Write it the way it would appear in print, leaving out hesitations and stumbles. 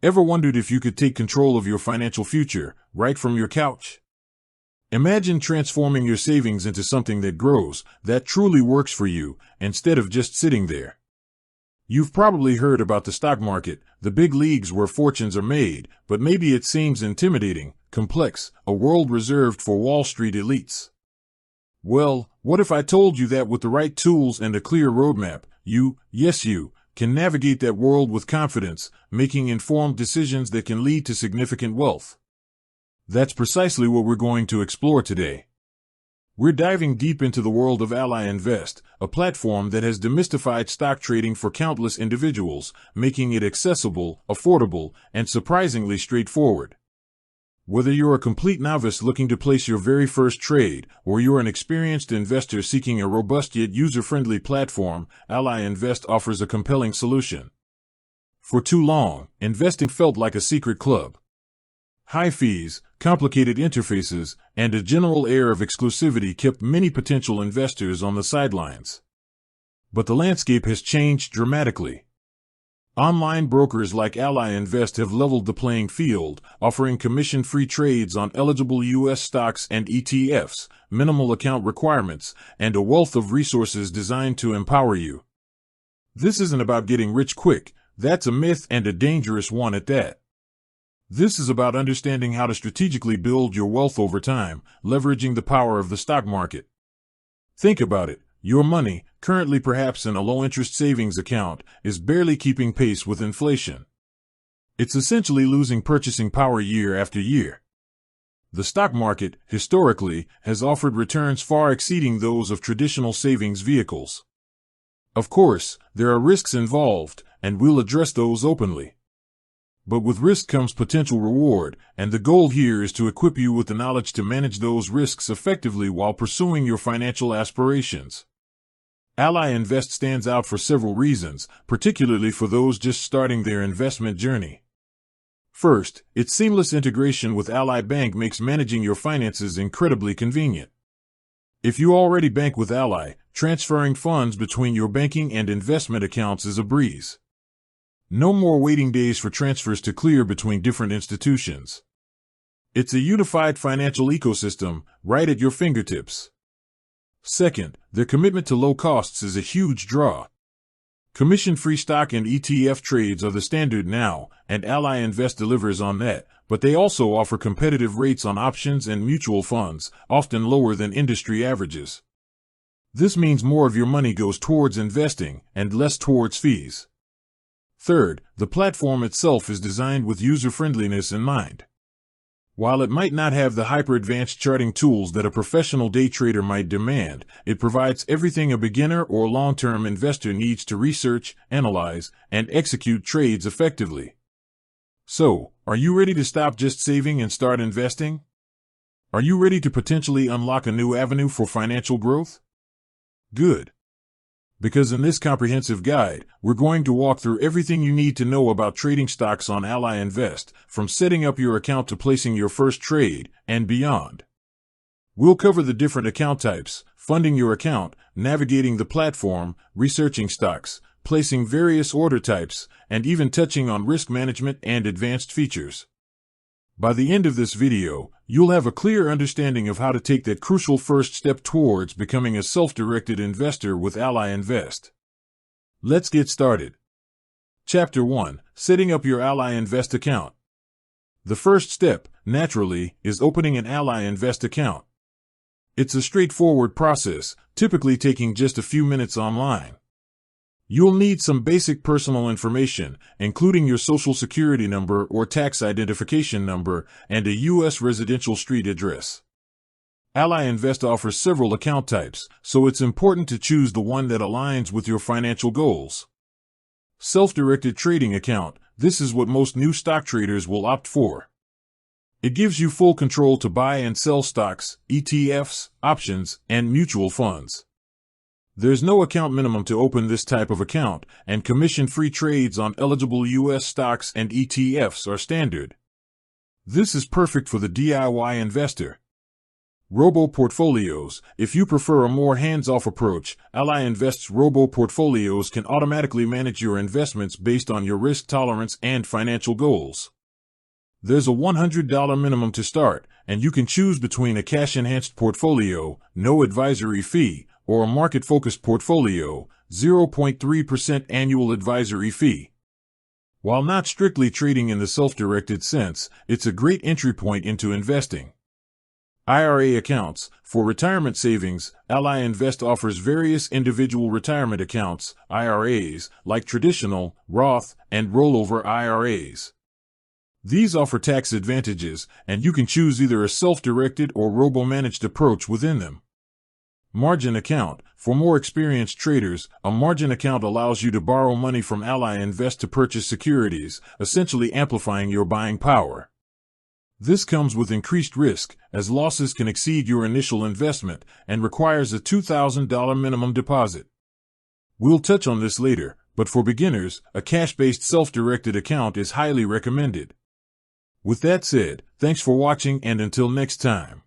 Ever wondered if you could take control of your financial future right from your couch? Imagine transforming your savings into something that grows, that truly works for you, instead of just sitting there. You've probably heard about the stock market, the big leagues where fortunes are made, but maybe it seems intimidating, complex, a world reserved for Wall Street elites. Well, what if I told you that with the right tools and a clear roadmap, you can navigate that world with confidence, making informed decisions that can lead to significant wealth? That's precisely what we're going to explore today. We're diving deep into the world of Ally Invest, a platform that has demystified stock trading for countless individuals, making it accessible, affordable, and surprisingly straightforward. Whether you're a complete novice looking to place your very first trade, or you're an experienced investor seeking a robust yet user-friendly platform, Ally Invest offers a compelling solution. For too long, investing felt like a secret club. High fees, complicated interfaces, and a general air of exclusivity kept many potential investors on the sidelines. But the landscape has changed dramatically. Online brokers like Ally Invest have leveled the playing field, offering commission-free trades on eligible U.S. stocks and ETFs, minimal account requirements, and a wealth of resources designed to empower you. This isn't about getting rich quick. That's a myth, and a dangerous one at that. This is about understanding how to strategically build your wealth over time, leveraging the power of the stock market. Think about it. Your money, currently perhaps in a low-interest savings account, is barely keeping pace with inflation. It's essentially losing purchasing power year after year. The stock market, historically, has offered returns far exceeding those of traditional savings vehicles. Of course, there are risks involved, and we'll address those openly. But with risk comes potential reward, and the goal here is to equip you with the knowledge to manage those risks effectively while pursuing your financial aspirations. Ally Invest stands out for several reasons, particularly for those just starting their investment journey. First, its seamless integration with Ally Bank makes managing your finances incredibly convenient. If you already bank with Ally, transferring funds between your banking and investment accounts is a breeze. No more waiting days for transfers to clear between different institutions. It's a unified financial ecosystem, right at your fingertips. Second, their commitment to low costs is a huge draw. Commission-free stock and ETF trades are the standard now, and Ally Invest delivers on that, but they also offer competitive rates on options and mutual funds, often lower than industry averages. This means more of your money goes towards investing, and less towards fees. Third, the platform itself is designed with user-friendliness in mind. While it might not have the hyper-advanced charting tools that a professional day trader might demand, it provides everything a beginner or long-term investor needs to research, analyze, and execute trades effectively. So, are you ready to stop just saving and start investing? Are you ready to potentially unlock a new avenue for financial growth? Good. Because in this comprehensive guide, we're going to walk through everything you need to know about trading stocks on Ally Invest, from setting up your account to placing your first trade, and beyond. We'll cover the different account types, funding your account, navigating the platform, researching stocks, placing various order types, and even touching on risk management and advanced features. By the end of this video, you'll have a clear understanding of how to take that crucial first step towards becoming a self-directed investor with Ally Invest. Let's get started. Chapter 1. Setting up your Ally Invest account. The first step, naturally, is opening an Ally Invest account. It's a straightforward process, typically taking just a few minutes online. You'll need some basic personal information, including your social security number or tax identification number, and a U.S. residential street address. Ally Invest offers several account types, so it's important to choose the one that aligns with your financial goals. Self-directed trading account. This is what most new stock traders will opt for. It gives you full control to buy and sell stocks, ETFs, options, and mutual funds. There's no account minimum to open this type of account, and commission-free trades on eligible U.S. stocks and ETFs are standard. This is perfect for the DIY investor. Robo-portfolios. If you prefer a more hands-off approach, Ally Invest's robo-portfolios can automatically manage your investments based on your risk tolerance and financial goals. There's a $100 minimum to start, and you can choose between a cash-enhanced portfolio, no advisory fee, or a market-focused portfolio, 0.3% annual advisory fee. While not strictly trading in the self-directed sense, it's a great entry point into investing. IRA accounts. For retirement savings, Ally Invest offers various individual retirement accounts, IRAs, like traditional, Roth, and rollover IRAs. These offer tax advantages, and you can choose either a self-directed or robo-managed approach within them. Margin account. For more experienced traders, a margin account allows you to borrow money from Ally Invest to purchase securities, essentially amplifying your buying power. This comes with increased risk, as losses can exceed your initial investment, and requires a $2,000 minimum deposit. We'll touch on this later, but for beginners, a cash-based self-directed account is highly recommended. With that said, thanks for watching, and until next time.